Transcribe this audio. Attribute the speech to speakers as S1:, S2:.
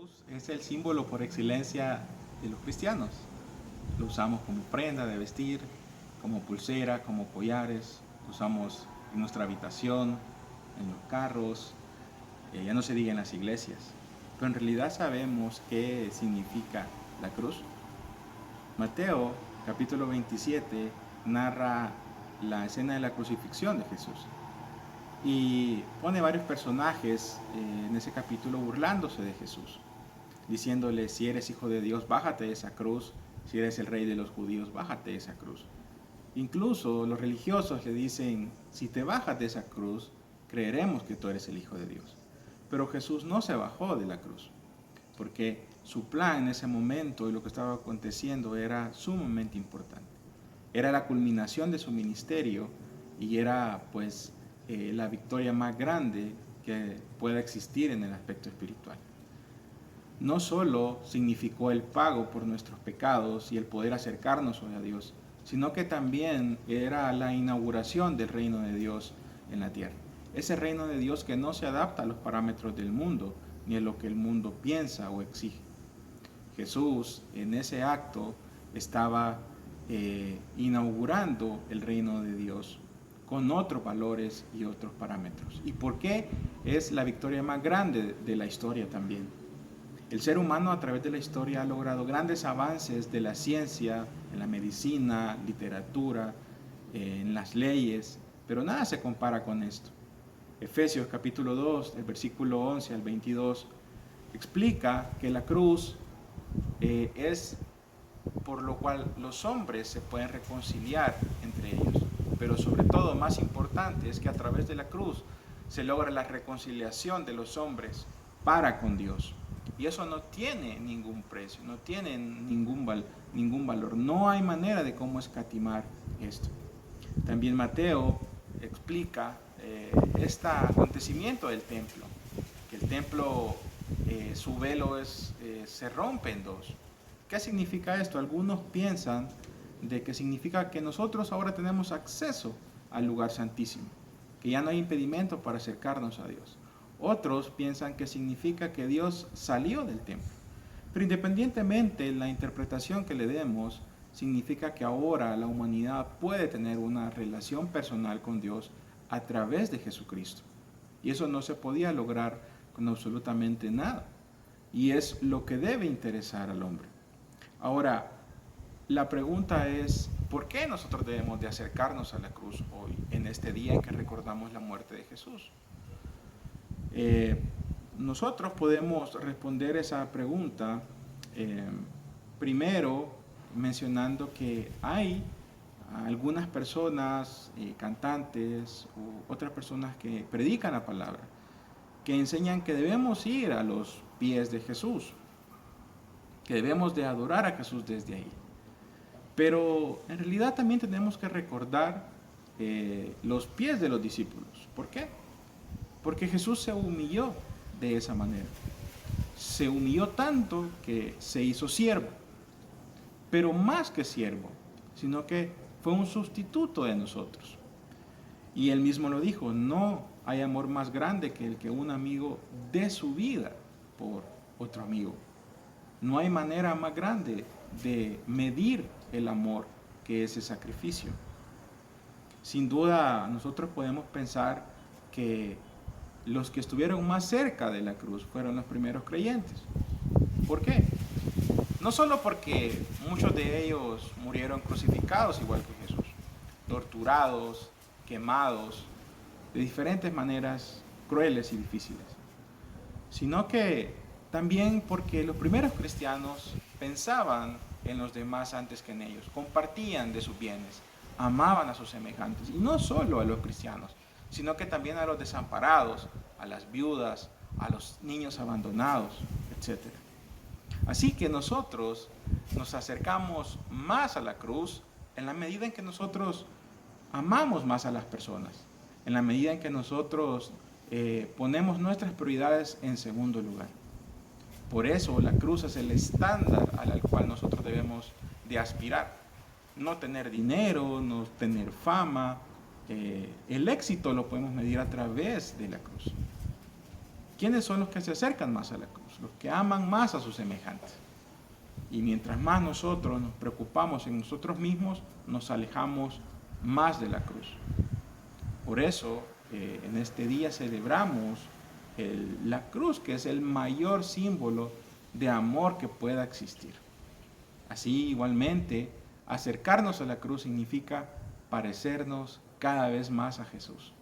S1: cruz es el símbolo por excelencia de los cristianos. Lo usamos como prenda de vestir, como pulsera, como collares, lo usamos en nuestra habitación, en los carros, ya no se diga en las iglesias. Pero en realidad sabemos qué significa la cruz. Mateo capítulo 27 narra la escena de la crucifixión de Jesús y pone varios personajes en ese capítulo burlándose de Jesús, diciéndole: si eres hijo de Dios, bájate de esa cruz; si eres el rey de los judíos, bájate de esa cruz. Incluso los religiosos le dicen: si te bajas de esa cruz, creeremos que tú eres el hijo de Dios. Pero Jesús no se bajó de la cruz, porque su plan en ese momento y lo que estaba aconteciendo era sumamente importante. Era la culminación de su ministerio y era pues la victoria más grande que pueda existir en el aspecto espiritual. No solo significó el pago por nuestros pecados y el poder acercarnos a Dios, sino que también era la inauguración del reino de Dios en la tierra. Ese reino de Dios que no se adapta a los parámetros del mundo, ni a lo que el mundo piensa o exige. Jesús en ese acto estaba inaugurando el reino de Dios con otros valores y otros parámetros. ¿Y por qué es la victoria más grande de la historia también? El ser humano a través de la historia ha logrado grandes avances de la ciencia, en la medicina, literatura, en las leyes, pero nada se compara con esto. Efesios capítulo 2, el versículo 11 al 22, explica que la cruz es por lo cual los hombres se pueden reconciliar entre ellos. Pero sobre todo, más importante, es que a través de la cruz se logra la reconciliación de los hombres para con Dios. Y eso no tiene ningún precio, no tiene ningún valor. No hay manera de cómo escatimar esto. También Mateo explica este acontecimiento del templo, que el templo, su velo se rompe en dos. ¿Qué significa esto? Algunos piensan de que significa que nosotros ahora tenemos acceso al lugar santísimo, que ya no hay impedimento para acercarnos a Dios. Otros piensan que significa que Dios salió del templo. Pero independientemente de la interpretación que le demos, significa que ahora la humanidad puede tener una relación personal con Dios a través de Jesucristo. Y eso no se podía lograr con absolutamente nada. Y es lo que debe interesar al hombre. Ahora, la pregunta es: ¿por qué nosotros debemos de acercarnos a la cruz hoy, en este día en que recordamos la muerte de Jesús? Nosotros podemos responder esa pregunta primero mencionando que hay algunas personas, cantantes u otras personas que predican la palabra, que enseñan que debemos ir a los pies de Jesús, que debemos de adorar a Jesús desde ahí. Pero en realidad también tenemos que recordar los pies de los discípulos. ¿Por qué? Porque Jesús se humilló de esa manera. Se humilló tanto que se hizo siervo. Pero más que siervo, sino que fue un sustituto de nosotros. Y él mismo lo dijo: no hay amor más grande que el que un amigo dé su vida por otro amigo. No hay manera más grande de medir el amor que ese sacrificio. Sin duda, nosotros podemos pensar que los que estuvieron más cerca de la cruz fueron los primeros creyentes. ¿Por qué? No solo porque muchos de ellos murieron crucificados igual que Jesús, torturados, quemados, de diferentes maneras crueles y difíciles, sino que también porque los primeros cristianos pensaban en los demás antes que en ellos, compartían de sus bienes, amaban a sus semejantes, y no solo a los cristianos, sino que también a los desamparados, a las viudas, a los niños abandonados, etc. Así que nosotros nos acercamos más a la cruz en la medida en que nosotros amamos más a las personas, en la medida en que nosotros ponemos nuestras prioridades en segundo lugar. Por eso la cruz es el estándar al cual nosotros debemos de aspirar. No tener dinero, no tener fama. El éxito lo podemos medir a través de la cruz. ¿Quiénes son los que se acercan más a la cruz? los que aman más a sus semejantes. Y mientras más nosotros nos preocupamos en nosotros mismos, nos alejamos más de la cruz. Por eso, en este día celebramos la cruz, que es el mayor símbolo de amor que pueda existir. Así, igualmente, acercarnos a la cruz significa parecernos cada vez más a Jesús.